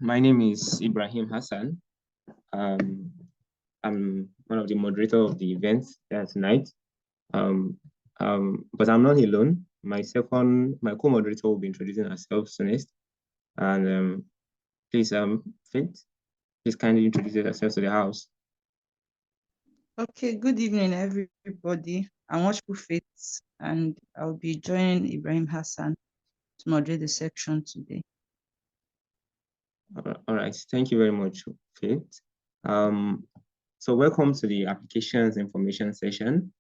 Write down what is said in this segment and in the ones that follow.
My name is Ibrahim Hassan. Um, I'm one of the moderators of the event tonight. Um, but I'm not alone. My co-moderator will be introducing herself soonest. And please, Faith, please kindly introduce yourself to the house. Okay, good evening, everybody. I'm Watchful Faith, and I'll be joining Ibrahim Hassan to moderate the section today. All right, thank you very much, Faith. So welcome to the applications information session.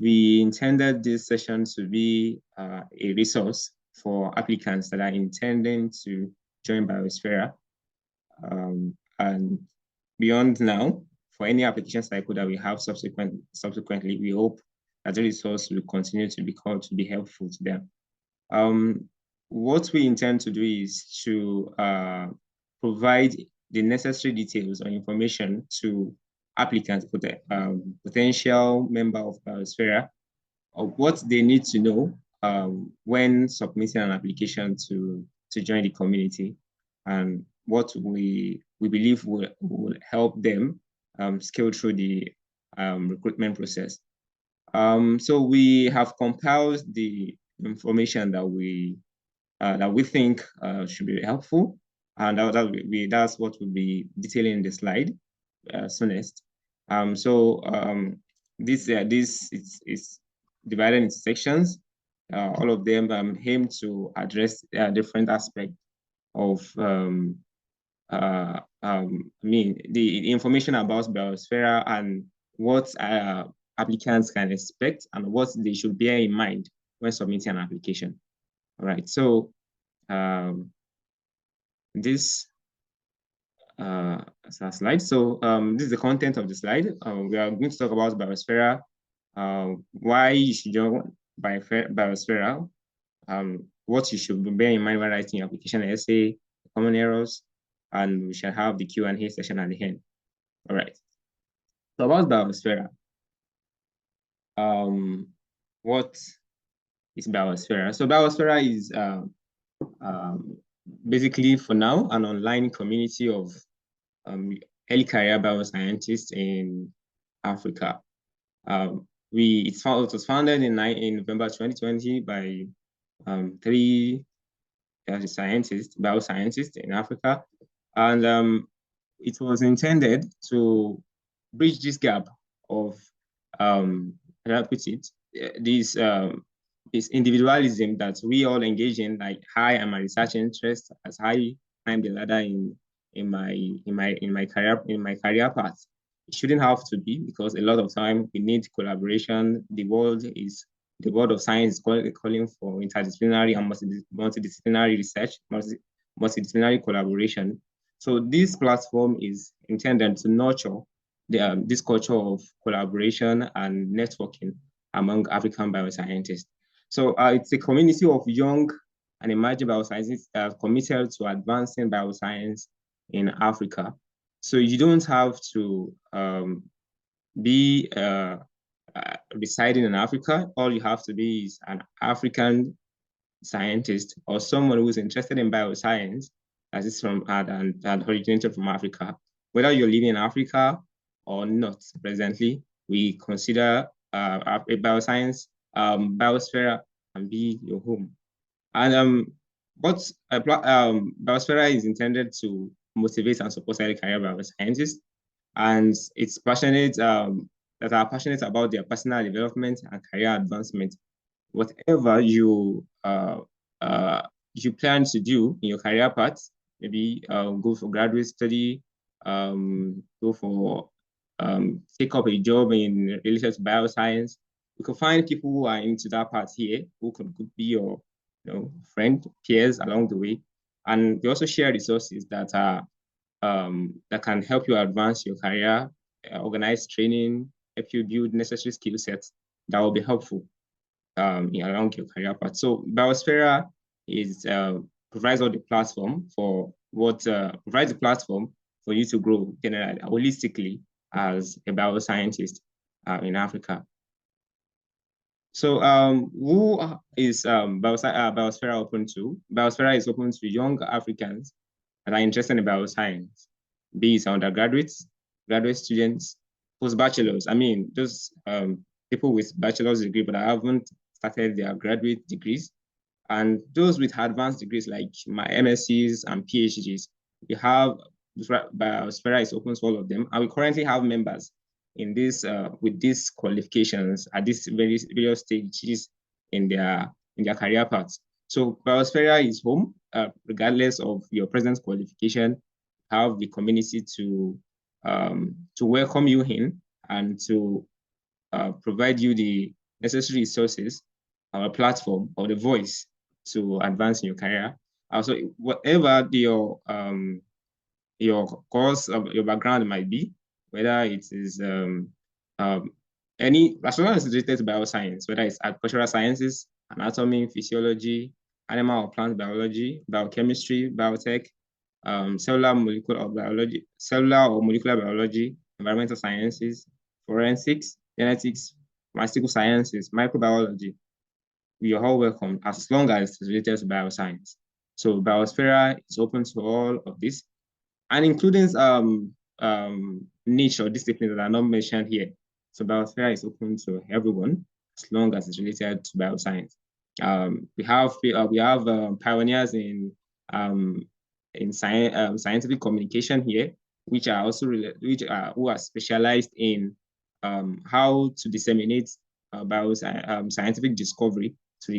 We intended this session to be a resource for applicants that are intending to join Biospherea. And beyond now, for any application cycle that we have subsequently, we hope that the resource will continue to be helpful to them. What we intend to do is to provide the necessary details or information to applicants, potential member of Biospherea, of what they need to know when submitting an application to join the community, and what we believe will help them scale through the recruitment process. So we have compiled the information that we think should be helpful, and that's what we'll be detailing in the slide soonest. This is divided into sections. All of them aim to address different aspects of the information about Biospherea and what applicants can expect and what they should bear in mind when submitting an application. All right, so this is a slide. So this is the content of the slide. We are going to talk about Biospherea, why you should join Biospherea, what you should bear in mind when writing your application essay, common errors, and we shall have the Q&A session at the end. All right. So about Biospherea, what is Biospherea? So Biospherea is basically, for now, an online community of early career bioscientists in Africa. It was founded in November 2020 by three bioscientists in Africa, and it was intended to bridge this gap of this individualism that we all engage in. Like, hi, I'm a research interest, as I climb the ladder in my career path. It shouldn't have to be, because a lot of time we need collaboration. The world of science is calling for interdisciplinary and multidisciplinary research, multidisciplinary collaboration. So this platform is intended to nurture this culture of collaboration and networking among African bioscientists. So it's a community of young and emerging bioscientists committed to advancing bioscience in Africa. So you don't have to be residing in Africa. All you have to be is an African scientist or someone who's interested in bioscience that is from and originated from Africa. Whether you're living in Africa or not presently, we consider a biosphere can be your home. And Biospherea is intended to motivate and support early career bioscientists, and it's passionate that are passionate about their personal development and career advancement. Whatever you plan to do in your career path, maybe go for graduate study, go for take up a job in related to bioscience. You can find people who are into that part here, who could be your friend, peers along the way. And they also share resources that are that can help you advance your career, organize training, help you build necessary skill sets that will be helpful along your career path. So Biospherea provides all the platform for provides the platform for you to grow generally, holistically, as a bioscientist in Africa. So, who is Biospherea open to? Biospherea is open to young Africans that are interested in bioscience, be it undergraduates, graduate students, post-bachelors. I mean, those people with bachelor's degree but haven't started their graduate degrees, and those with advanced degrees like my MScs and PhDs. We have Biospherea is open to all of them, and we currently have members in this with these qualifications at this various stages in their career paths. So Biospherea is home, regardless of your present qualification. Have the community to welcome you in and to provide you the necessary resources, our platform or the voice to advance in your career. Also, whatever your course of your background might be, whether it is any, as long as it's related to bioscience, whether it's agricultural sciences, anatomy, physiology, animal or plant biology, biochemistry, biotech, cellular or molecular biology, environmental sciences, forensics, genetics, pharmaceutical sciences, microbiology, we are all welcome as long as it's related to bioscience. So Biospherea is open to all of this, and including niche or disciplines that are not mentioned here. So Biospherea is open to everyone as long as it's related to bioscience. We have pioneers in scientific communication here, which are also who are specialized in how to disseminate scientific discovery to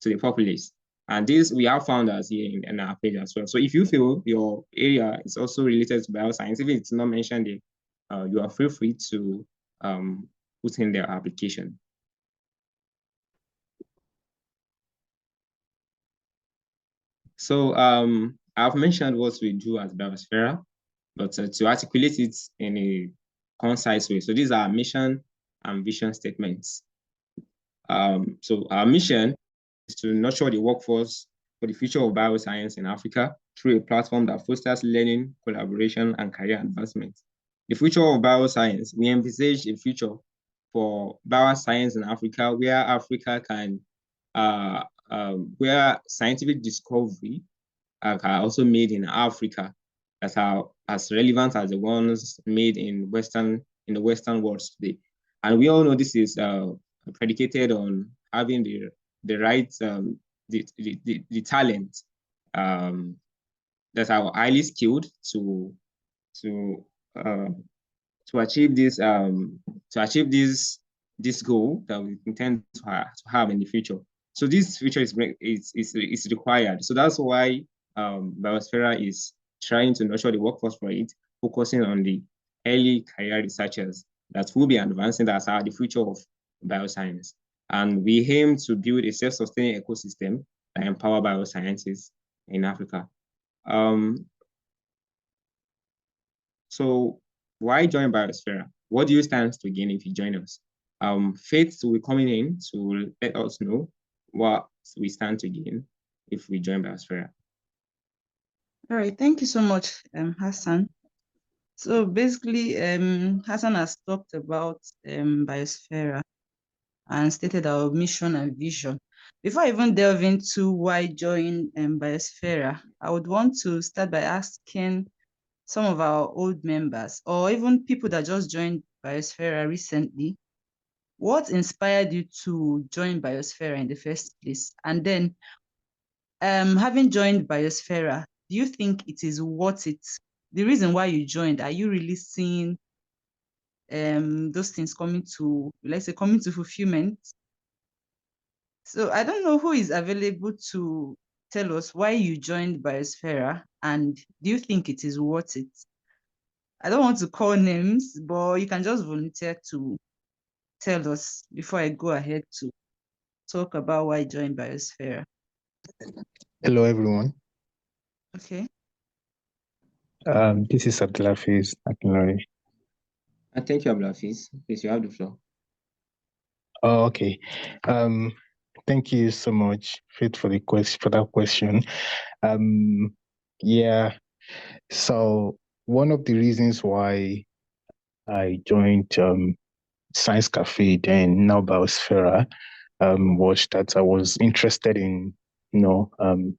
the populace. And this, we have founders here in our page as well. So if you feel your area is also related to bioscience, if it's not mentioned there, you are free to put in their application. So I've mentioned what we do at Biospherea, but to articulate it in a concise way. So these are mission and vision statements. So our mission is to nurture the workforce for the future of bioscience in Africa through a platform that fosters learning, collaboration, and career advancement. The future of bioscience, we envisage a future for bioscience in Africa where Africa can, where scientific discovery are also made in Africa that are as relevant as the ones made in the Western world today. And we all know this is predicated on having the right the talent that are highly skilled to uh, to achieve this goal that we intend to have in the future. So this future is required. So that's why Biospherea is trying to nurture the workforce for it, focusing on the early career researchers that will be advancing as the future of bioscience. And we aim to build a self-sustaining ecosystem that empower biosciences in Africa. So why join Biospherea? What do you stand to gain if you join us? Faith will be coming in to let us know what we stand to gain if we join Biospherea. All right, thank you so much, Hassan. So basically, Hassan has talked about Biospherea and stated our mission and vision. Before I even delve into why join Biospherea, I would want to start by asking some of our old members or even people that just joined Biospherea recently, what inspired you to join Biospherea in the first place? And then, having joined Biospherea, do you think it is worth it? The reason why you joined, are you really seeing those things coming to, let's say, coming to fulfillment? So I don't know who is available to tell us why you joined Biospherea and do you think it is worth it? I don't want to call names, but you can just volunteer to tell us before I go ahead to talk about why I joined Biospherea. Hello, everyone. Okay. This is Abdulafiz Akinlori. Thank you, Abdulafiz. Please, you have the floor. Oh, okay. Thank you so much, Faith, for that question. Yeah. So one of the reasons why I joined Science Cafe, then now Biospherea, was that I was interested in,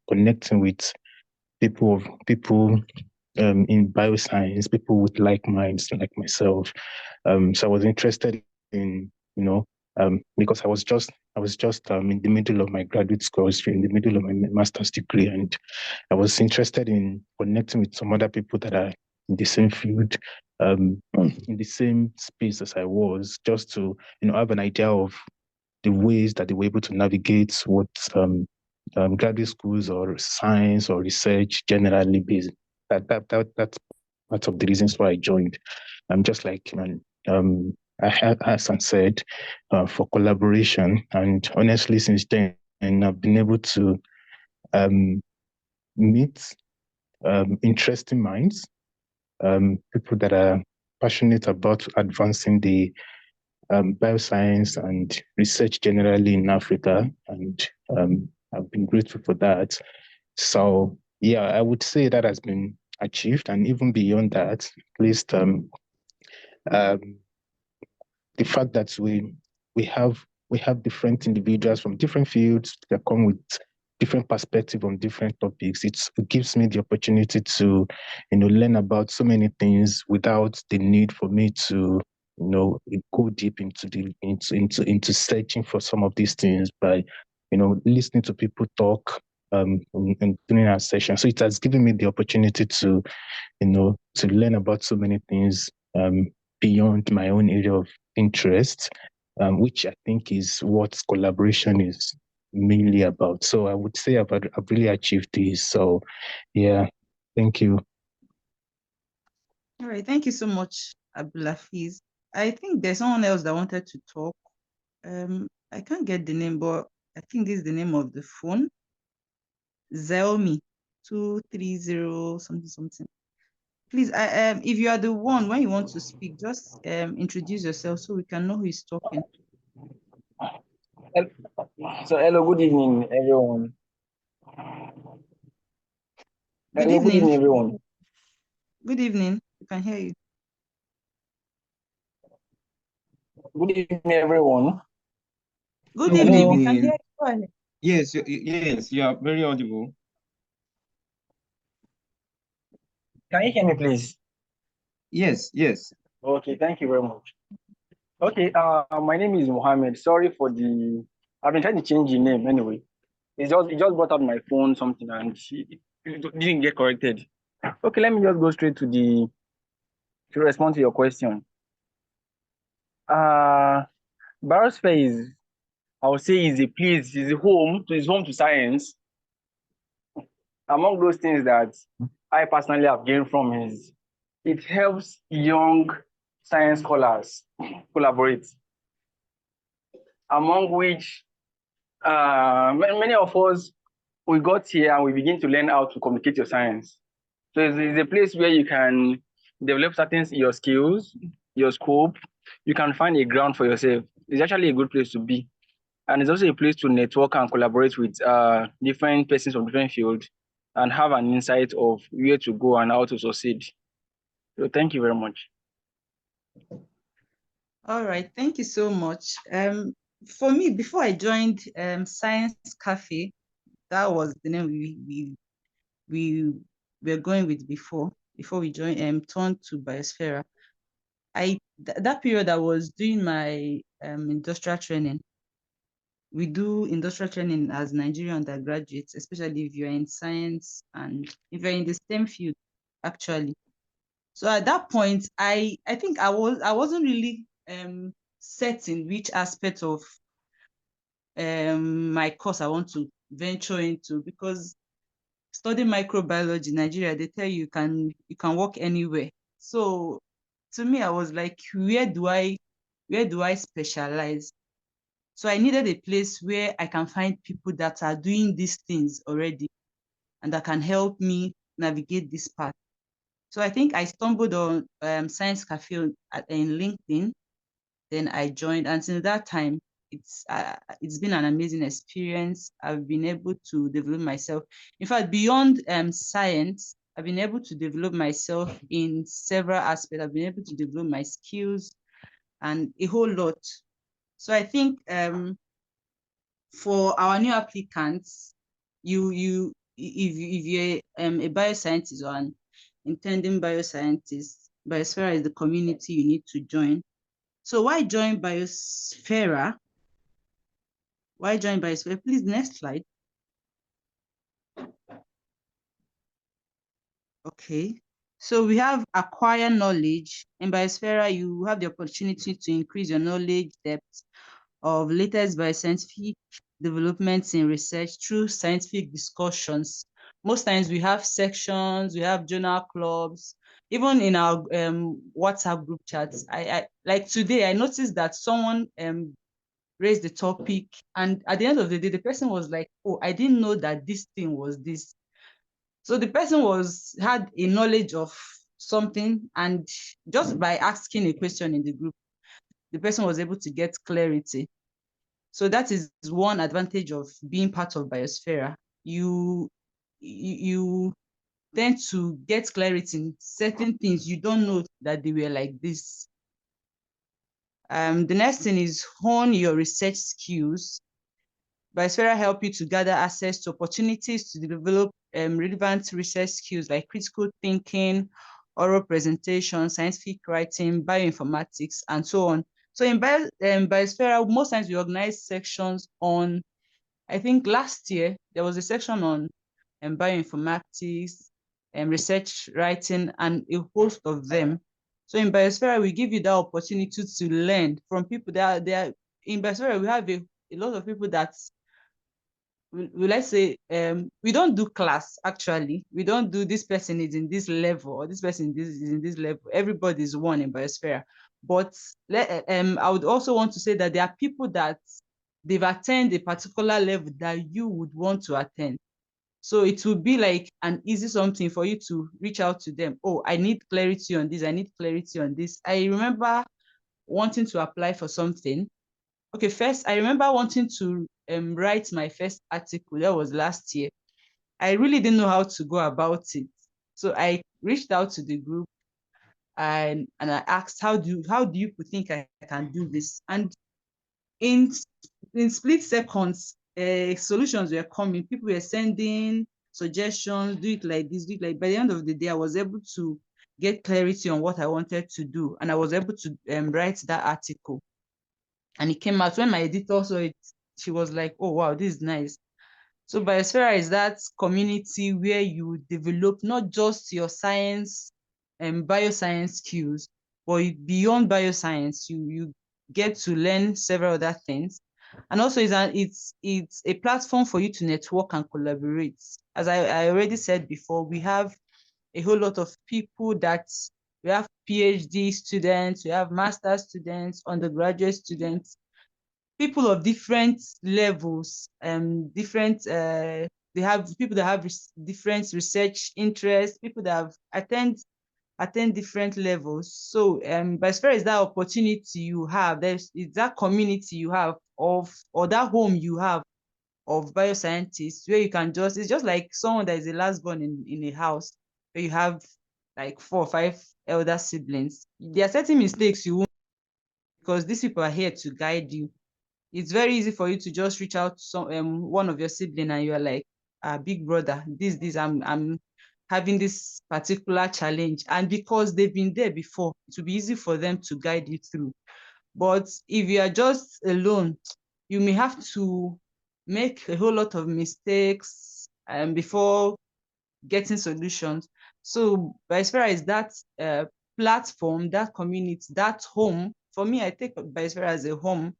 connecting with people in bioscience, people with like minds like myself. So I was interested in, because I was just in the middle of my graduate school, I was in the middle of my master's degree, and I was interested in connecting with some other people that are in the same field, in the same space as I was, just to, have an idea of the ways that they were able to navigate what graduate schools or science or research generally based. That's part of the reasons why I joined. I'm just like I had Hassan said, for collaboration, and honestly, since then, and I've been able to um, meet interesting minds, people that are passionate about advancing the bioscience and research generally in Africa, and I've been grateful for that. So yeah, I would say that has been achieved, and even beyond that, at least um, the fact that we have different individuals from different fields that come with different perspective on different topics. It gives me the opportunity to, learn about so many things without the need for me to, go deep into searching for some of these things by, listening to people talk and during our session. So it has given me the opportunity to, to learn about so many things beyond my own area of interest, which I think is what collaboration is mainly about. So I would say I've really achieved this. So yeah, thank you. All right, thank you so much, Abdulafiz. I think there's someone else that wanted to talk. I can't get the name, but I think this is the name of the phone. Xiaomi 230 something something. Please, if you are the one when you want to speak, just introduce yourself so we can know who is talking. So hello, good evening, everyone. Good Hello, good evening. evening, everyone. Good evening. We can hear you. Good evening, everyone. Good Good evening. We can hear evening. you. Go ahead. Yes, yes, you are very audible. Can you hear me, please? Yes, yes. Okay, thank you very much. Okay, my name is Mohammed. Sorry for the. I've been trying to change the name anyway. It just brought up my phone something and it didn't get corrected. Okay, let me just go straight to respond to your question. Biosphere is, I would say, is a place, is home to science. Among those things that I personally have gained from is it helps young science scholars collaborate, among which many of us, we got here and we begin to learn how to communicate your science. So it's a place where you can develop certain your skills, your scope. You can find a ground for yourself. It's actually a good place to be. And it's also a place to network and collaborate with different persons from different fields and have an insight of where to go and how to succeed. So thank you very much. All right. Thank you so much. For me, before I joined Science Cafe, that was the name we were going with before we joined turned to Biospherea. That period I was doing my industrial training. We do industrial training as Nigerian undergraduates, especially if you're in science and if you're in the STEM field, actually. So at that point, I think I wasn't really certain which aspect of my course I want to venture into, because studying microbiology in Nigeria, they tell you you can work anywhere. So to me, I was like, where do I specialize? So I needed a place where I can find people that are doing these things already and that can help me navigate this path. So I think I stumbled on Science Cafe in LinkedIn. Then I joined, and since that time, it's been an amazing experience. I've been able to develop myself. In fact, beyond science, I've been able to develop myself in several aspects. I've been able to develop my skills and a whole lot. So I think for our new applicants, if you're a bioscientist or an intending bioscientist, Biosphere is the community you need to join. So why join Biosphere? Why join Biosphere? Please, next slide. Okay. So we have acquire knowledge. In Biosphere, you have the opportunity to increase your knowledge depth of latest bioscientific developments in research through scientific discussions. Most times we have sections, we have journal clubs, even in our WhatsApp group chats. I like today, I noticed that someone raised the topic, and at the end of the day, the person was like, "Oh, I didn't know that this thing was this." So the person had a knowledge of something, and just by asking a question in the group, the person was able to get clarity. So that is one advantage of being part of Biosphere. You tend to get clarity in certain things. You don't know that they were like this. The next thing is hone your research skills. Biosphere help you to gather access to opportunities to develop relevant research skills like critical thinking, oral presentation, scientific writing, bioinformatics, and so on. So in Biosphere, most times we organize sections on, I think last year, there was a section on bioinformatics and research writing and a host of them. So in Biosphere, we give you that opportunity to learn from people that are in Biosphere, we have a lot of people that let's say we don't do class. Actually, we don't do this person is in this level or this person is in this level. Everybody is one in Biosphere. But I would also want to say that there are people that they've attained a particular level that you would want to attend. So it would be like an easy something for you to reach out to them. Oh, I need clarity on this. I need clarity on this. I remember wanting to apply for something. Okay, first, I remember wanting to write my first article. That was last year. I really didn't know how to go about it. So I reached out to the group and I asked, how do you think I can do this? And in split seconds, solutions were coming. People were sending suggestions, do it like this, do it like. By the end of the day, I was able to get clarity on what I wanted to do, and I was able to write that article. And it came out when my editor saw it. She was like, "Oh wow, this is nice." So Biosphere is that community where you develop not just your science and bioscience skills, but beyond bioscience, you get to learn several other things. And also it's a platform for you to network and collaborate. As I already said before, we have a whole lot of people that we have PhD students, we have master students, undergraduate students, people of different levels, different they have people that have different research interests, people that have attend different levels. So Biosphere is that opportunity you have, it's that community you have of, or that home you have of bioscientists, where you can just, it's just like someone that is a last born in a house where you have like 4 or 5 elder siblings. There are certain mistakes you won't, because these people are here to guide you. It's very easy for you to just reach out to one of your sibling and you're like, big brother, I'm having this particular challenge. And because they've been there before, it will be easy for them to guide you through. But if you are just alone, you may have to make a whole lot of mistakes before getting solutions. So Biosphere is that platform, that community, that home. For me, I take Biosphere as a home.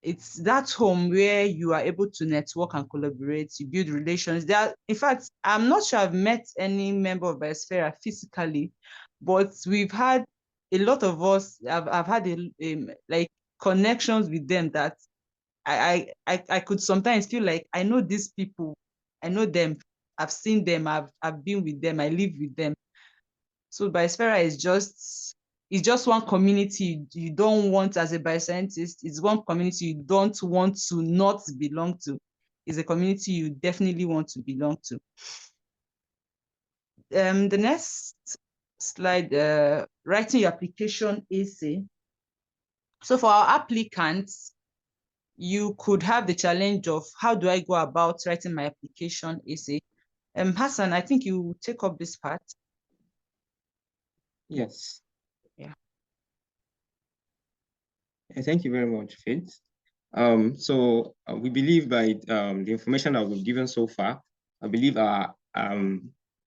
It's that home where you are able to network and collaborate, you build relations. In fact, I'm not sure I've met any member of Biosphere physically, but we've had a lot of us. I've had like connections with them that I could sometimes feel like I know these people, I know them, I've seen them, I've been with them, I live with them. So Biosphere is just one community you don't want as a bioscientist. It's one community you don't want to not belong to. It's a community you definitely want to belong to. The next slide, writing your application essay. So for our applicants, you could have the challenge of how do I go about writing my application essay? Hassan, I think you take up this part. Yes. Yeah. Thank you very much, Faith. So we believe by the information that we've given so far, I believe our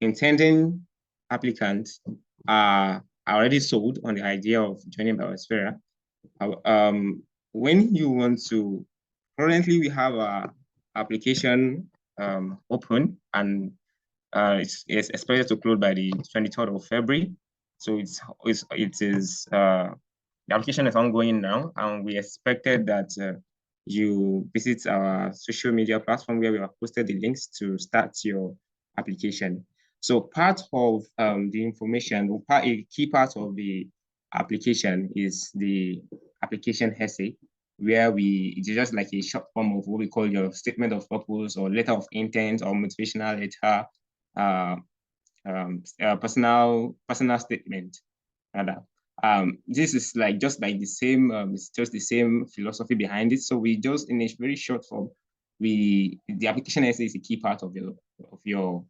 intending applicants are already sold on the idea of joining Biospherea. When you want to, currently we have our application open, and it's expected to close by the 23rd of February. So the application is ongoing now, and we expected that you visit our social media platform where we have posted the links to start your application. So part of the information, a key part of the application is the application essay, where it's just like a short form of what we call your statement of purpose or letter of intent or motivational letter, personal statement, rather. This is like just like the same, it's just the same philosophy behind it. So we just, in a very short form, the application essay is a key part of your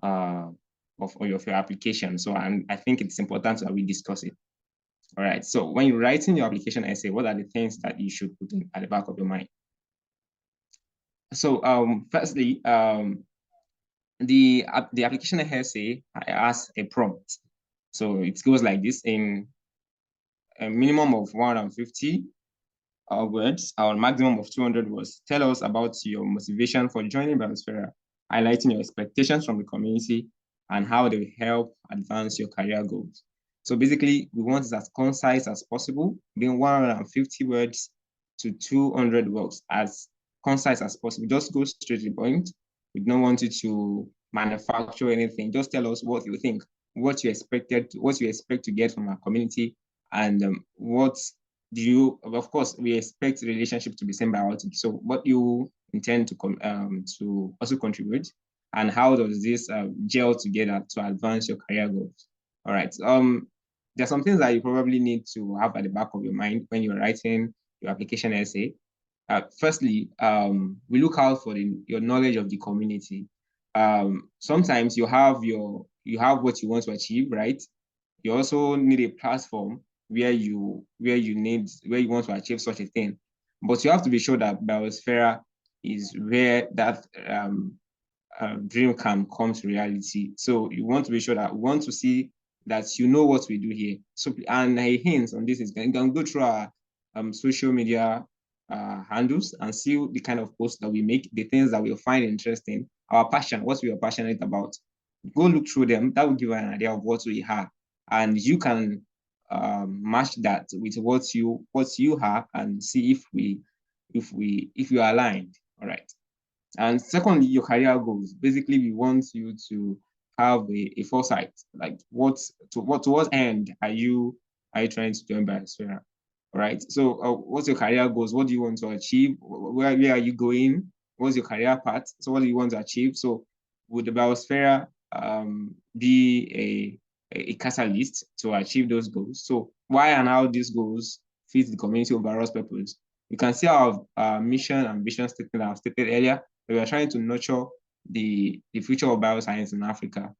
application. So I think it's important that we discuss it. All right. So when you're writing your application essay, what are the things that you should put in at the back of your mind? So firstly, the application essay has a prompt. So it goes like this: in a minimum of 150 words or maximum of 200 words. Tell us about your motivation for joining Biospherea, highlighting your expectations from the community and how they will help advance your career goals. So basically, we want it as concise as possible, being 150 words to 200 words, as concise as possible. Just go straight to the point. We don't want you to manufacture anything. Just tell us what you think, what you expect to get from our community, and what do you, of course, we expect the relationship to be symbiotic. So what you intend to also contribute, and how does this gel together to advance your career goals? All right. There's some things that you probably need to have at the back of your mind when you're writing your application essay. Firstly, we look out for your knowledge of the community. Sometimes you have what you want to achieve, right? You also need a platform where you want to achieve such a thing. But you have to be sure that Biospherea is where that dream can come to reality. So you want to be sure that we want to see that you know what we do here. So, and a hint on this is you can go through our social media handles and see the kind of posts that we make, the things that we'll find interesting, our passion, what we are passionate about. Go look through them. That will give you an idea of what we have, and you can match that with what you have and see if you are aligned. All right. And secondly, your career goals. Basically, we want you to have a foresight, like what end are you trying to join Biospherea? All right. So what's your career goals? What do you want to achieve? Where are you going? What's your career path? So what do you want to achieve? So would the Biospherea be a catalyst to achieve those goals? So why and how these goals fit the community overall purpose? You can see our mission and vision statement I've stated earlier. We are trying to nurture the future of bioscience in Africa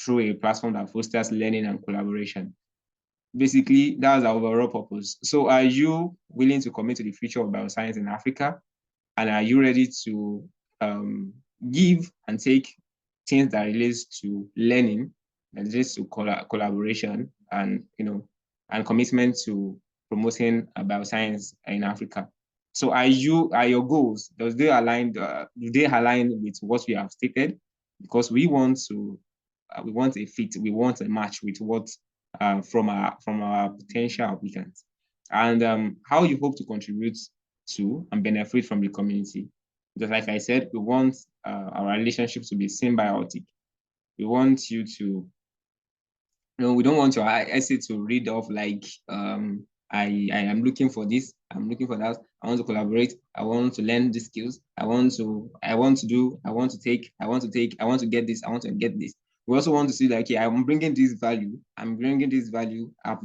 through a platform that fosters learning and collaboration. Basically, that's our overall purpose. So are you willing to commit to the future of bioscience in Africa? And are you ready to give and take things that relates to learning, that relates to collaboration, and and commitment to promoting bioscience in Africa? So are your goals, do they align with what we have stated? Because we want a fit, we want a match with what from our potential applicants, and how you hope to contribute to and benefit from the community. Because like I said, we want our relationship to be symbiotic. We want you to, we don't want your essay to read off like I am looking for this, I'm looking for that, I want to collaborate, I want to learn these skills, I want to get this, I want to get this. We also want to see like, yeah, I'm bringing this value, I've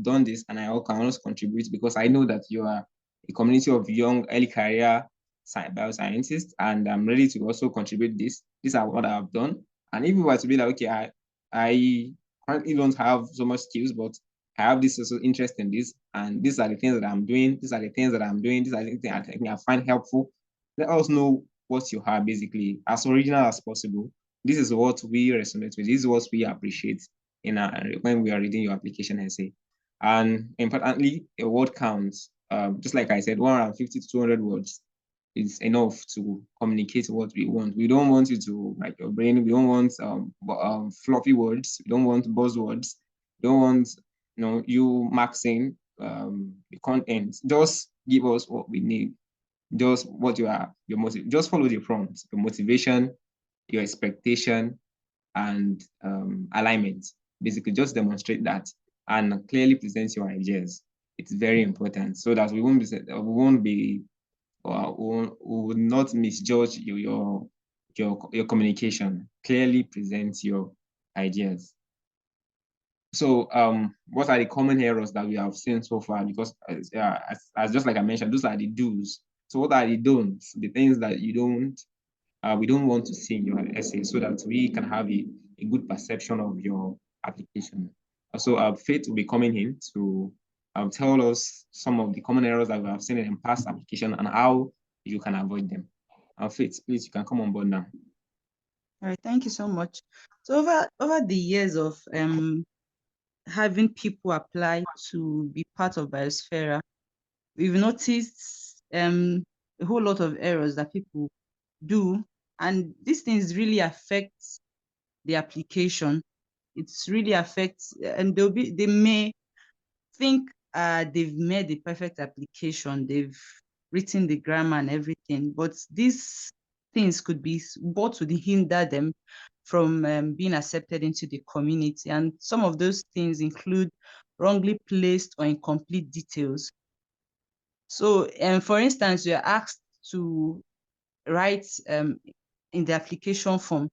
done this, and I can also contribute because I know that you are a community of young early career bioscientist, and I'm ready to also contribute this. These are what I've done. And if you were to be like, okay, I currently don't have so much skills, but I have this also interest in this, and these are the things that I'm doing. These are the things that I'm doing. These are the things I find helpful. Let us know what you have, basically, as original as possible. This is what we resonate with. This is what we appreciate in when we are reading your application essay. And importantly, a word counts. Just like I said, 150 to 200 words is enough to communicate what we want. We don't want you to like your brain. We don't want fluffy words. We don't want buzzwords. We don't want you maxing the content. Just give us what we need. Just what you are, your motive. Just follow the prompts, your motivation, your expectation, and alignment. Basically, just demonstrate that and clearly present your ideas. It's very important so that we won't be we will not misjudge your communication. Clearly present your ideas. So what are the common errors that we have seen so far? Because as just like I mentioned, those are the do's. So what are the don'ts? The things that we don't want to see in your essay, so that we can have a good perception of your application. So Faith will be coming in to tell us some of the common errors that we have seen in past application and how you can avoid them. Faith, please, you can come on board now. All right, thank you so much. So over the years of having people apply to be part of Biospherea, we've noticed a whole lot of errors that people do, and these things really affect the application. It's really affects, and they may think they've made the perfect application, they've written the grammar and everything, but these things could be what would hinder them from being accepted into the community. And some of those things include wrongly placed or incomplete details. So, for instance, you're asked to write in the application form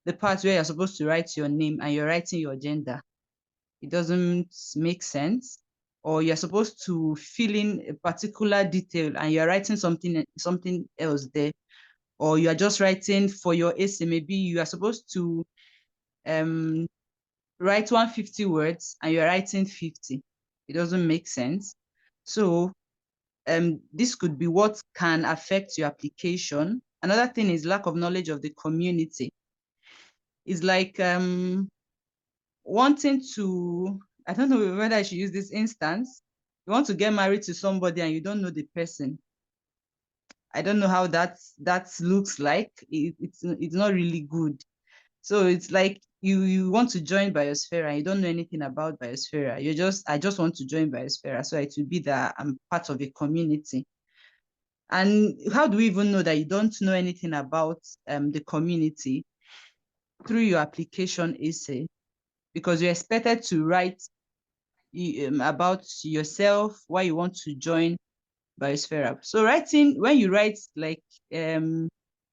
the part where you're supposed to write your name and you're writing your gender. It doesn't make sense. Or you're supposed to fill in a particular detail and you're writing something else there. Or you're just writing for your essay. Maybe you are supposed to write 150 words and you're writing 50. It doesn't make sense. So this could be what can affect your application. Another thing is lack of knowledge of the community. It's like wanting to, I don't know whether I should use this instance. You want to get married to somebody and you don't know the person. I don't know how that looks like. It's not really good. So it's like you want to join Biospherea and you don't know anything about Biospherea. I just want to join Biospherea, so it will be that I'm part of a community. And how do we even know that you don't know anything about the community? Through your application essay, because you're expected to write about yourself, why you want to join Biospherea. So when you write like a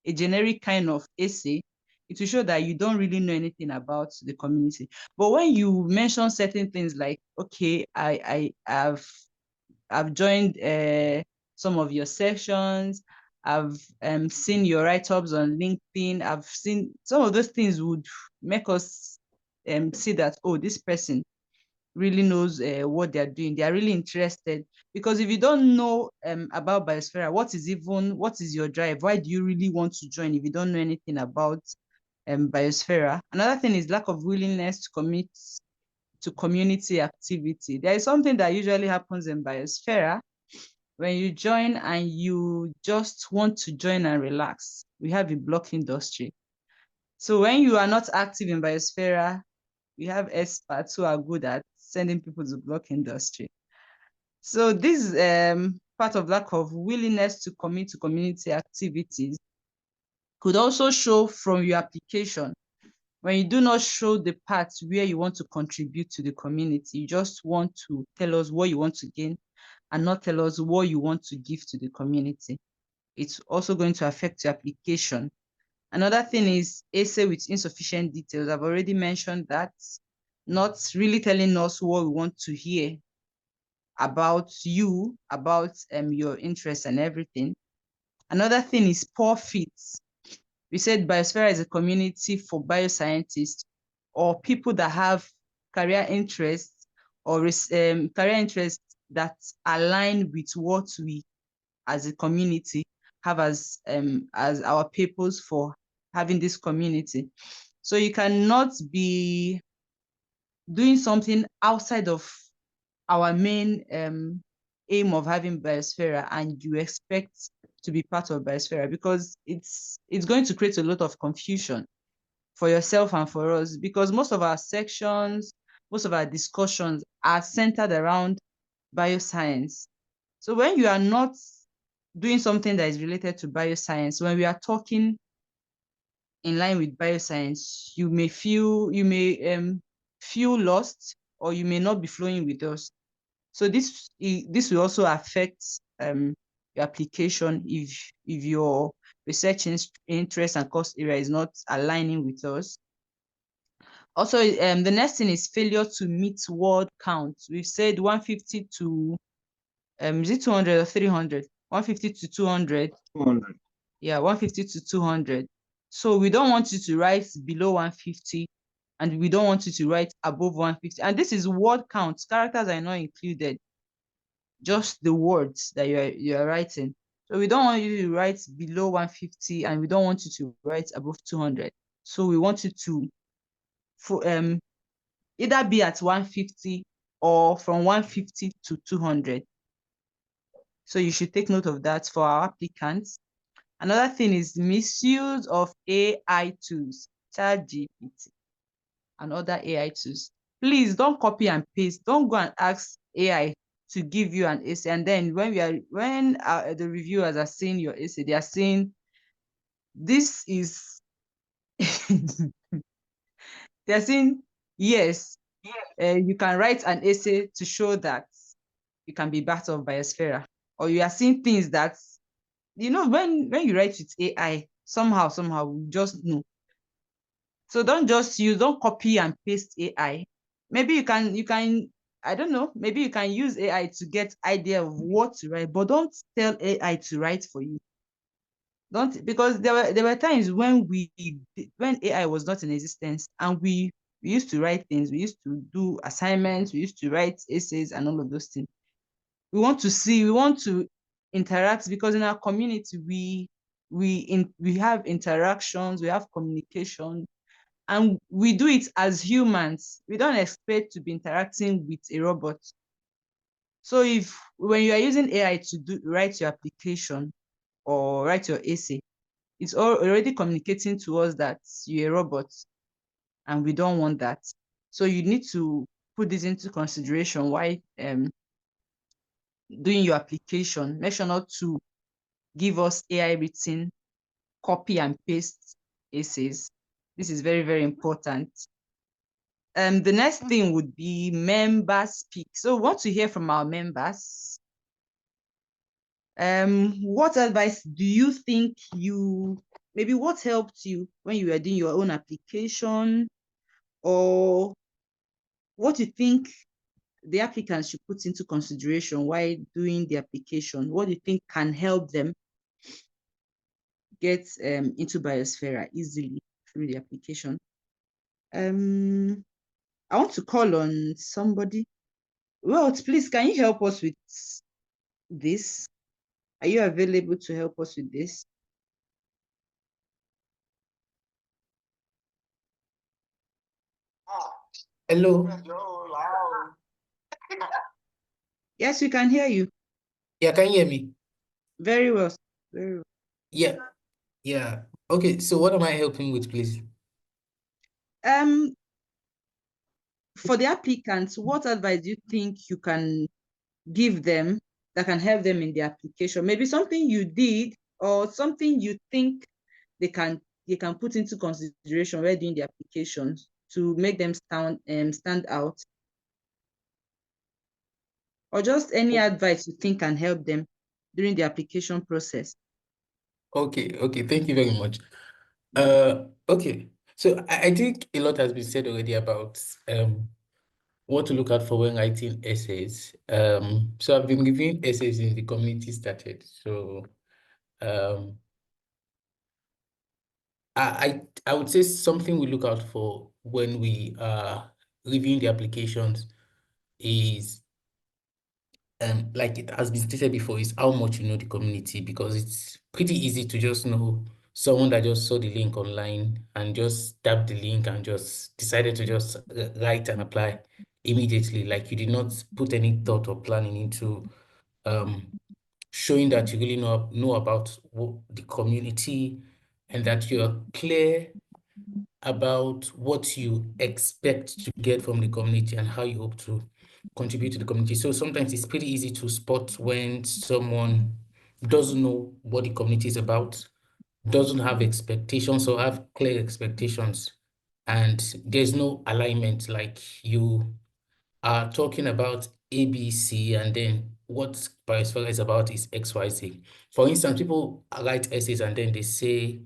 generic kind of essay, it will show that you don't really know anything about the community. But when you mention certain things like, okay, I've joined some of your sessions, I've seen your write-ups on LinkedIn, I've seen some of those things would make us see that, oh, this person really knows what they're doing. They are really interested. Because if you don't know about Biospherea, what is your drive? Why do you really want to join if you don't know anything about Biospherea? Another thing is lack of willingness to commit to community activity. There is something that usually happens in Biospherea when you join and you just want to join and relax. We have a block industry. So when you are not active in Biospherea, we have experts who are good at sending people to block industry. So this part of lack of willingness to commit to community activities could also show from your application. When you do not show the parts where you want to contribute to the community, you just want to tell us what you want to gain and not tell us what you want to give to the community. It's also going to affect your application. Another thing is essay with insufficient details. I've already mentioned that. Not really telling us what we want to hear about you, about your interests and everything. Another thing is poor fit. We said Biospherea is a community for bioscientists or people that have career interests or career interests that align with what we as a community have as our purpose for having this community. So you cannot be doing something outside of our main aim of having Biospherea and you expect to be part of Biospherea, because it's going to create a lot of confusion for yourself and for us, because most of our sections, most of our discussions are centered around bioscience. So when you are not doing something that is related to bioscience, when we are talking in line with bioscience, you may feel lost, or you may not be flowing with us. So this will also affect your application if your research interest and course area is not aligning with us. Also, the next thing is failure to meet word count. We've said 150 to is it 200 or 300? 150 to 200. 200. Yeah, 150 to 200. So we don't want you to write below 150, and we don't want you to write above 150. And this is word count. Characters are not included, just the words that you are writing. So we don't want you to write below 150, and we don't want you to write above 200. So we want you to either be at 150 or from 150 to 200. So you should take note of that for our applicants. Another thing is misuse of AI tools, ChatGPT and other AI tools. Please don't copy and paste. Don't go and ask AI to give you an essay, and then when the reviewers are seeing your essay, they are saying this is they're saying yes, you can write an essay to show that you can be part of Biospherea, or you are seeing things that when you write with AI, somehow we just know. So don't copy and paste AI. Maybe you can I don't know, maybe you can use AI to get idea of what to write, but don't tell AI to write for you. Don't, because there were times when AI was not in existence, and we used to write things, we used to do assignments, we used to write essays and all of those things. We want to interact, because in our community we have interactions, we have communication, and we do it as humans. We don't expect to be interacting with a robot. So when you are using AI to write your application or write your essay, it's already communicating to us that you're a robot, and we don't want that. So you need to put this into consideration while doing your application. Make sure not to give us AI written copy and paste essays. This is very, very important. The next thing would be member speak. So we want to hear from our members. What advice do you think maybe what helped you when you were doing your own application, or what you think the applicants should put into consideration while doing the application? What do you think can help them get into Biospherea easily through the application? I want to call on somebody. Well, please, can you help us with this? Are you available to help us with this? Hello. Yes, we can hear you. Yeah, can you hear me? Very well. Very well. Yeah. Yeah. Okay, so what am I helping with, please? For the applicants, what advice do you think you can give them that can help them in the application? Maybe something you did or something you think they can put into consideration while doing the applications to make them stand out, or just any advice you think can help them during the application process. Okay, thank you very much. Okay, so I think a lot has been said already about what to look out for when writing essays. So I've been reviewing essays in the community started. So I would say something we look out for when we are reviewing the applications is, like it has been stated before, is how much you know the community, because it's pretty easy to just know someone that just saw the link online and just tapped the link and just decided to just write and apply immediately. Like you did not put any thought or planning into showing that you really know about the community, and that you're clear about what you expect to get from the community and how you hope to contribute to the community. So sometimes it's pretty easy to spot when someone doesn't know what the community is about, doesn't have expectations or have clear expectations, and there's no alignment. Like you are talking about ABC, and then what Biospherea is about is XYZ. For instance, people write essays and then they say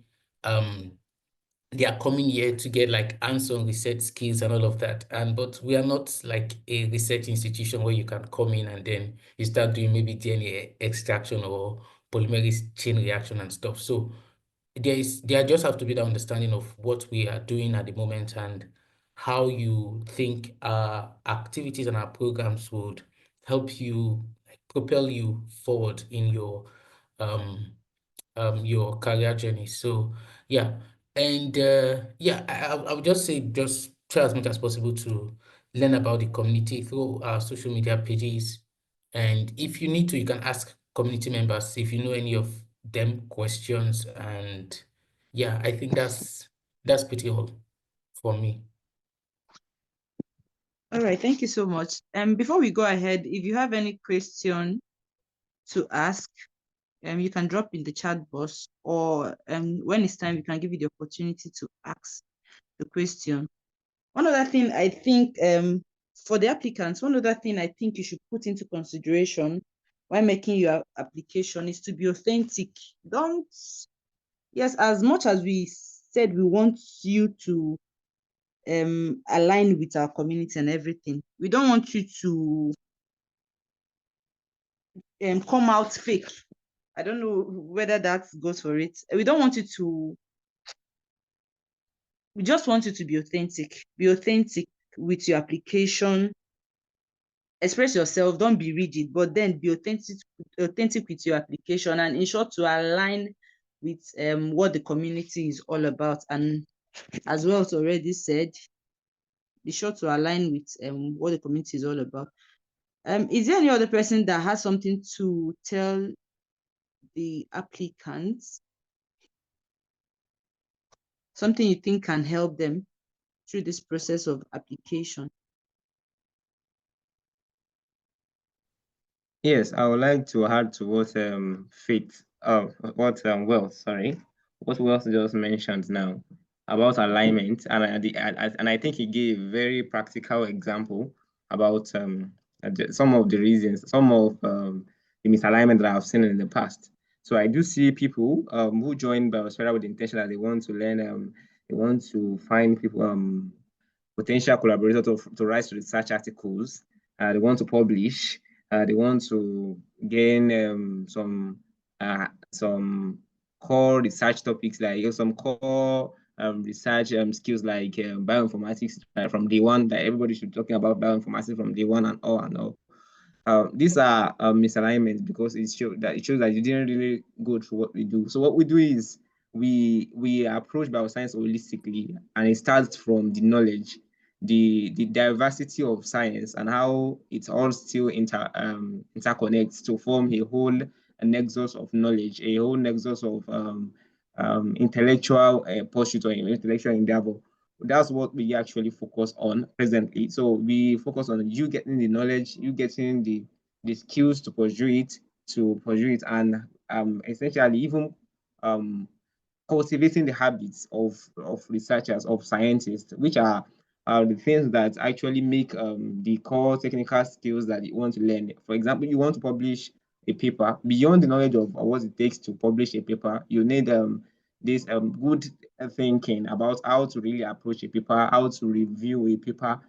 they are coming here to get like hands-on research skills and all of that. But we are not like a research institution where you can come in and then you start doing maybe DNA extraction or polymerase chain reaction and stuff. So there just have to be the understanding of what we are doing at the moment and how you think our activities and our programs would help you, like, propel you forward in your career journey. So yeah, and yeah, I would just say just try as much as possible to learn about the community through our social media pages. And if you need to, you can ask community members if you know any of them questions. And yeah, I think that's pretty all for me. All right, thank you so much. Before we go ahead, if you have any question to ask, you can drop in the chat box, or when it's time, we can give you the opportunity to ask the question. One other thing I think, for the applicants, one other thing I think you should put into consideration while making your application is to be authentic. Yes, as much as we said we want you to align with our community and everything, we don't want you to come out fake. I don't know whether that goes for it. We don't want you to, we just want you to be authentic. Be authentic with your application. Express yourself, don't be rigid, but then be authentic with your application, and ensure to align with what the community is all about. And as well as already said, be sure to align with what the community is all about. Is there any other person that has something to tell the applicants? Something you think can help them through this process of application? Yes, I would like to add to what what Wealth just mentioned now about alignment, and I think he gave a very practical example about some of the reasons, some of the misalignment that I've seen in the past. So I do see people who join Biospherea with the intention that they want to learn, they want to find people potential collaborators to write research articles. They want to publish. They want to gain some core research topics, like some core research skills like bioinformatics from day one. That everybody should be talking about bioinformatics from day one and all and all. These are misalignments because it shows that you didn't really go through what we do. So what we do is we approach bioscience holistically, and it starts from the knowledge, the diversity of science, and how it all still interconnects to form a nexus of knowledge, a whole nexus of intellectual pursuit or intellectual endeavor. That's what we actually focus on presently. So we focus on you getting the knowledge, you getting the skills to pursue it, and essentially even cultivating the habits of researchers, of scientists, which are the things that actually make the core technical skills that you want to learn. For example, you want to publish a paper. Beyond the knowledge of what it takes to publish a paper, you need this good thinking about how to really approach a paper, how to review a paper,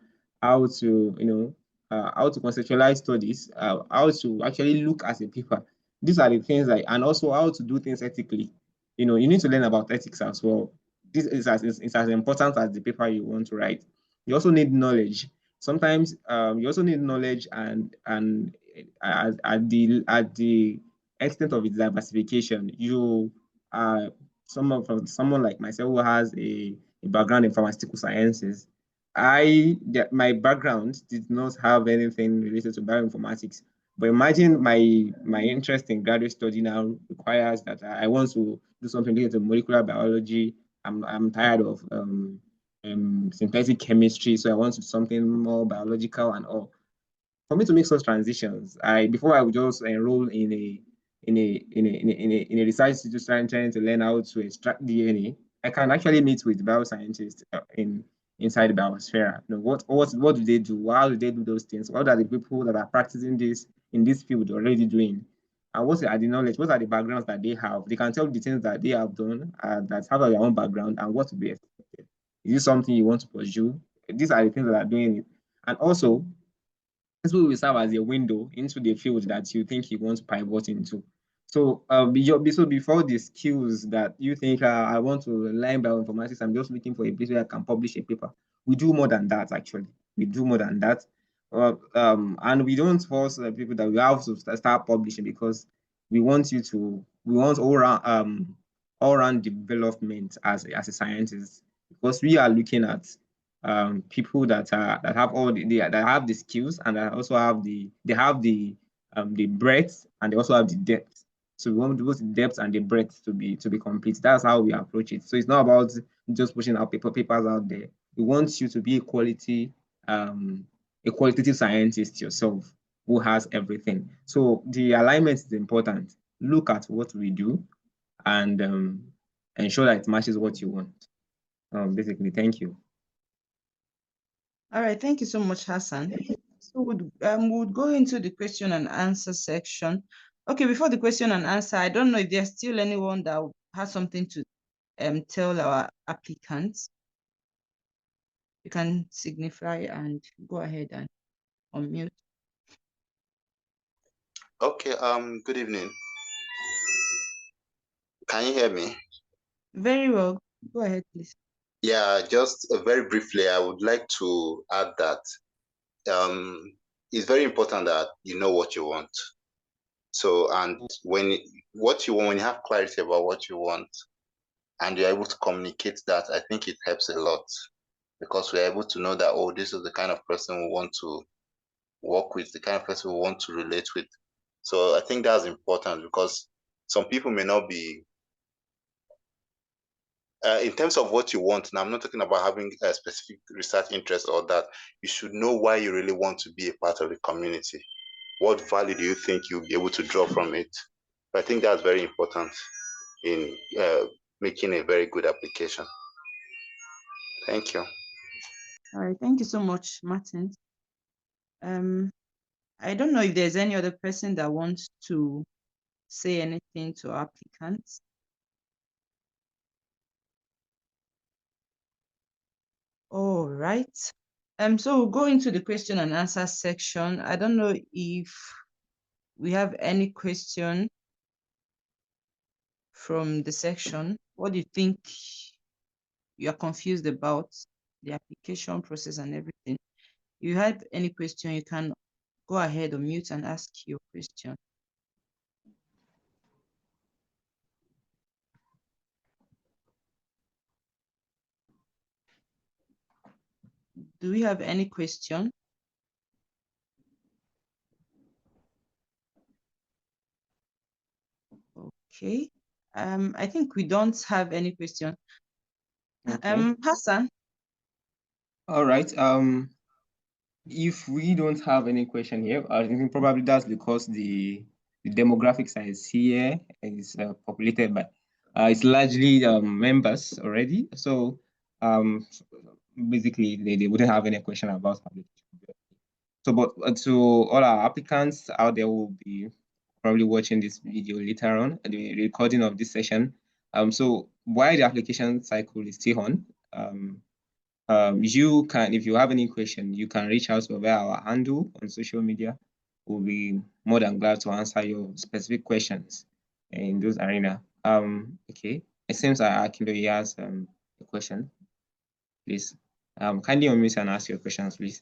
how to how to conceptualize studies, how to actually look at a paper. These are the things like, and also how to do things ethically. You know, you need to learn about ethics as well. This is it's as important as the paper you want to write. You also need knowledge. Sometimes you also need knowledge and at the extent of its diversification. You someone like myself who has a background in pharmaceutical sciences. My background did not have anything related to bioinformatics. But imagine my interest in graduate study now requires that I want to do something related to molecular biology. I'm tired of synthetic chemistry, so I want to do something more biological and all. For me to make such transitions, before I would just enroll in a research institute trying to learn how to extract DNA, I can actually meet with bioscientists inside the Biospherea. You know, what do they do? How do they do those things? What are the people that are practicing this in this field already doing? And what are the knowledge? What are the backgrounds that they have? They can tell the things that they have done that have their own background and what to be expected. Is this something you want to pursue? These are the things that are doing it. And also, this will serve as a window into the field that you think you want to pivot into. So, so before the skills that you think I want to learn bioinformatics, I'm just looking for a place where I can publish a paper. We do more than that, actually. We do more than that. And we don't force people that we have to start publishing because we want all round development as a scientist, because we are looking at people that have that have the skills and that also have the breadth, and they also have the depth. So we want both the depth and the breadth to be complete. That's how we approach it. So it's not about just pushing out papers out there. We want you to be a qualitative scientist yourself who has everything. So the alignment is important. Look at what we do and ensure that it matches what you want. Basically, thank you. All right, thank you so much, Hassan. So we'll go into the question and answer section. Okay, before the question and answer, I don't know if there's still anyone that has something to tell our applicants. You can signify and go ahead and unmute. Okay, good evening. Can you hear me? Very well. Go ahead, please. Yeah, just very briefly, I would like to add that it's very important that you know what you want. So, and when you have clarity about what you want and you're able to communicate that, I think it helps a lot, because we're able to know that, oh, this is the kind of person we want to work with, the kind of person we want to relate with. So I think that's important, because some people may not be in terms of what you want. Now, I'm not talking about having a specific research interest or that. You should know why you really want to be a part of the community. What value do you think you'll be able to draw from it? I think that's very important in making a very good application. Thank you. All right, thank you so much, Martin. I don't know if there's any other person that wants to say anything to applicants. All right. So we'll go into the question and answer section. I don't know if we have any question from the section. What do you think you're confused about the application process and everything? If you have any question, you can go ahead or mute and ask your question. Do we have any question? Okay. I think we don't have any question. Okay. Hassan. All right. If we don't have any question here, I think probably that's because the demographic size here is populated by it's largely members already. So basically they wouldn't have any question about application. So, but to all our applicants out there who will be probably watching this video later on, the recording of this session. So while the application cycle is still on, you can, if you have any question, you can reach out via our handle on social media, we'll be more than glad to answer your specific questions in those arena. Okay, it seems that Akindo has a question. Please, kindly unmute and ask your questions, please.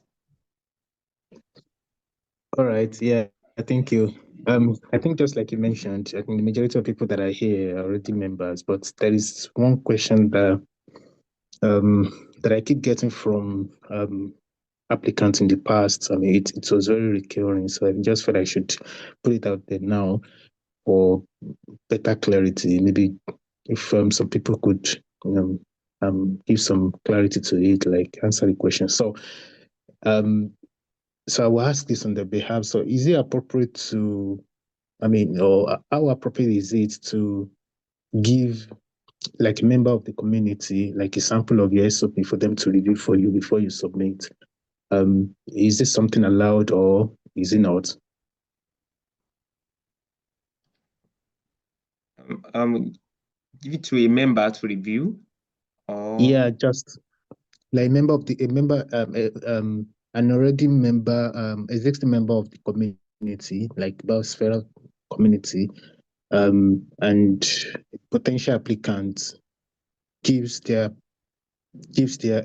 All right. Yeah. Thank you. I think just like you mentioned, I think the majority of people that are here are already members, but there is one question that I keep getting from applicants in the past. I mean, it was very recurring, so I just felt I should put it out there now for better clarity. Maybe if some people could give some clarity to it, like answer the question. So so I will ask this on their behalf. So is it appropriate to, I mean, or how appropriate is it to give like a member of the community, like a sample of your SOP for them to review for you before you submit? Is this something allowed or is it not? Give it to a member to review, or Yeah, just like a member of the an already member, existing member of the community, like Biospherea community, and potential applicants gives their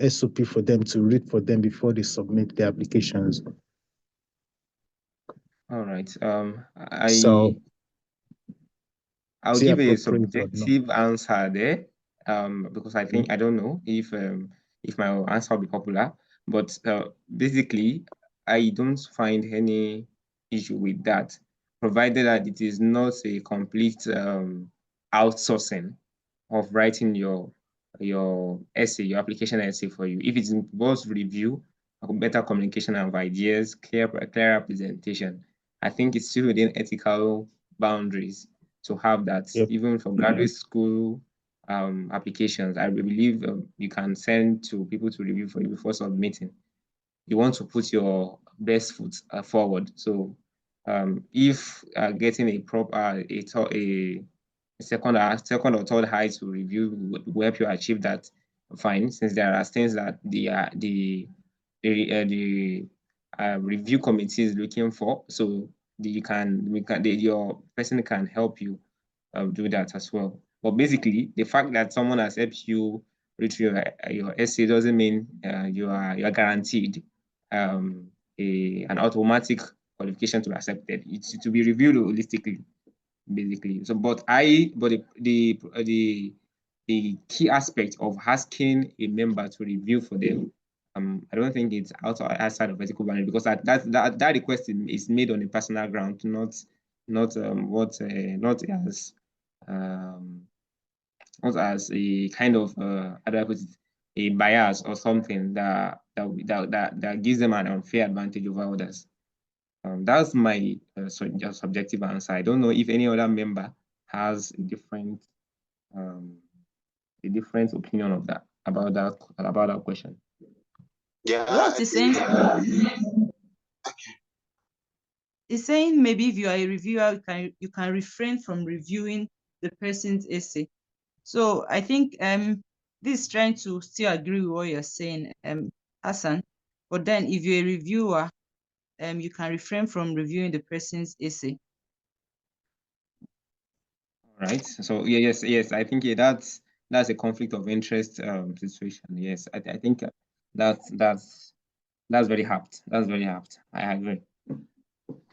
SOP for them to read for them before they submit their applications. all right. So I'll is it give a appropriate or not? subjective answer there, because I think I don't know if my answer will be popular, but basically I don't find any issue with that, provided that it is not a complete outsourcing of writing your essay, your application essay for you. If it involves review, better communication of ideas, clear presentation, I think it's still within ethical boundaries to have that. Yep. Even for graduate school applications, I believe you can send to people to review for you before submitting. You want to put your best foot forward. So if getting a proper a second or third high to review will help you achieve that, fine. Since there are things that the review committee is looking for, so your person can help you do that as well. But basically, the fact that someone has helped you read through your essay doesn't mean you are guaranteed an automatic qualification to be accepted. It's to be reviewed holistically, basically. So, but the key aspect of asking a member to review for them, I don't think it's outside of ethical boundary, because that request is made on a personal ground, not as a kind of a bias or something that gives them an unfair advantage over others. That's my subjective answer. I don't know if any other member has a different opinion of that about that question. Yeah, What is saying? It's saying maybe if you are a reviewer, you can refrain from reviewing the person's essay. So I think this is trying to still agree with what you're saying, Hassan. But then if you're a reviewer, you can refrain from reviewing the person's essay. All right. So yes. I think that's a conflict of interest situation. Yes, I think that's very apt. That's very apt. I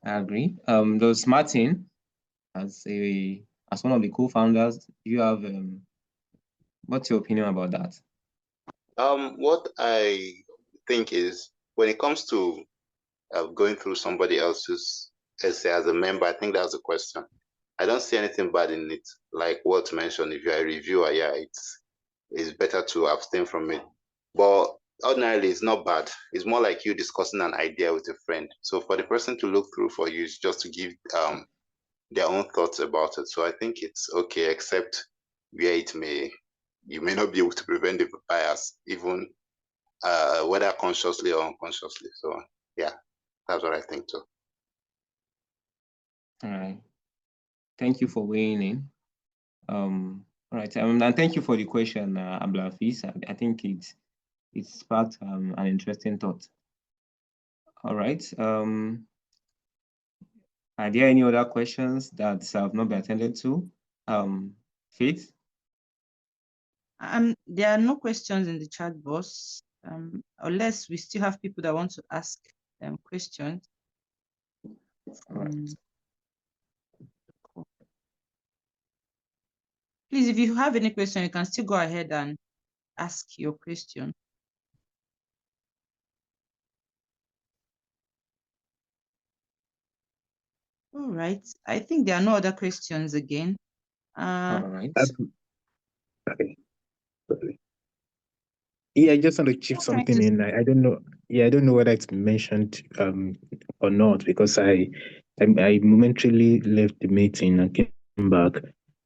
agree. Does Martin, as one of the co-founders, you have what's your opinion about that? What I think is, when it comes to going through somebody else's essay as a member, I think that's the question. I don't see anything bad in it. Like what mentioned, if you're a reviewer, yeah, it's better to abstain from it. But ordinarily, it's not bad. It's more like you discussing an idea with a friend. So for the person to look through for you is just to give their own thoughts about it. So I think it's okay, except where you may not be able to prevent the bias, even whether consciously or unconsciously. So yeah, that's what I think too. All right. Thank you for weighing in. All right. And thank you for the question, Abdulhafiz. I think it's sparked an interesting thought. All right. Are there any other questions that have not been attended to? Faith? There are no questions in the chat box, unless we still have people that want to ask questions. All right. Cool. Please, if you have any question, you can still go ahead and ask your question. All right. I think there are no other questions again. All right. Okay. Yeah, I just want to chip something in. I don't know. Yeah, I don't know whether it's mentioned or not, because I momentarily left the meeting and came back.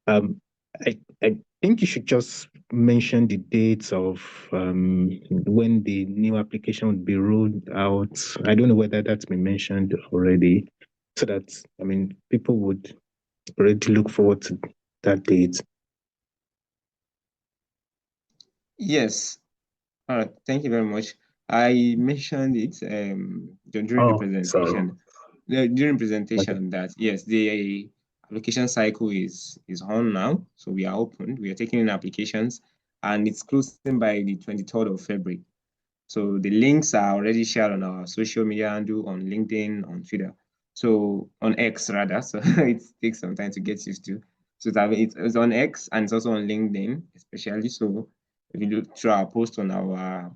I think you should just mention the dates of when the new application would be rolled out. I don't know whether that's been mentioned already, so that people would already look forward to that date. Yes. All right. Thank you very much. I mentioned it during the presentation. During presentation that yes, the application cycle is on now. So we are open. We are taking in applications, and it's closing by the 23rd of February. So the links are already shared on our social media handle, on LinkedIn, on Twitter. So on X rather. So it takes some time to get used to. So it's on X and it's also on LinkedIn, especially. So if you look through our post on our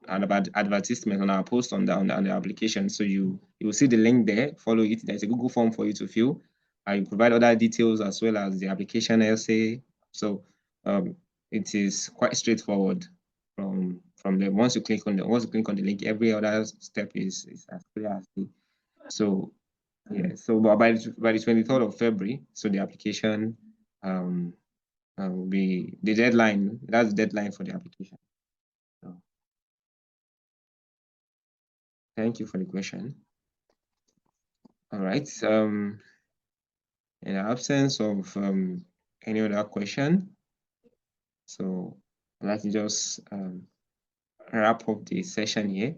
about advertisement on our post on the application, so you will see the link there. Follow it. There's a Google form for you to fill. I provide other details as well as the application essay. So it is quite straightforward from there. Once you click on the link, every other step is as clear as day. So yeah, so by the 23rd of February, so the application will be the deadline. That's the deadline for the application. So, thank you for the question. All right. In the absence of any other question, so I'd like to just wrap up the session here.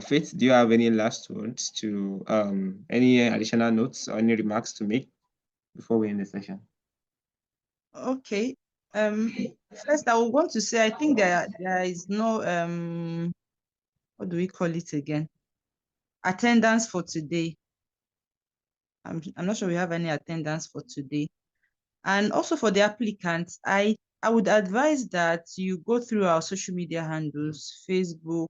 Faith, do you have any last words to any additional notes or any remarks to make before we end the session? Okay. First, I would want to say I think there is no what do we call it again? Attendance for today. I'm not sure we have any attendance for today. And also for the applicants, I would advise that you go through our social media handles, Facebook,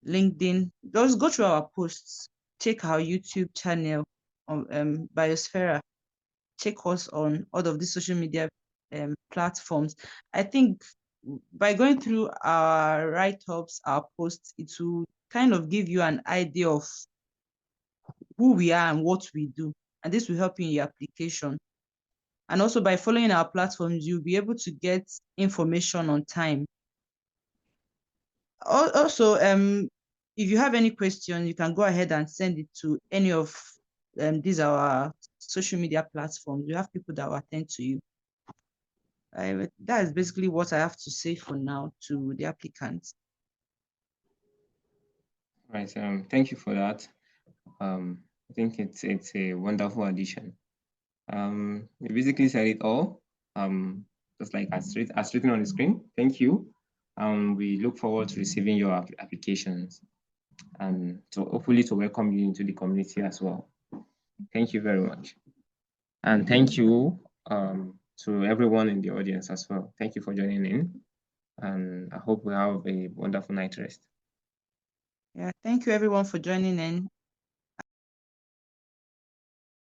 LinkedIn. Just go through our posts. Check our YouTube channel on Biospherea. Check us on all of these social media platforms. I think by going through our write-ups, our posts, it will kind of give you an idea of who we are and what we do. And this will help you in your application. And also by following our platforms, you'll be able to get information on time. Also, if you have any question, you can go ahead and send it to any of these our social media platforms. We have people that will attend to you. That is basically what I have to say for now to the applicants. Right. Thank you for that. I think it's a wonderful addition. We basically said it all. Just like as written on the screen. Thank you. We look forward to receiving your applications and to hopefully to welcome you into the community as well. Thank you very much. And thank you to everyone in the audience as well. Thank you for joining in. And I hope we have a wonderful night rest. Yeah, thank you everyone for joining in.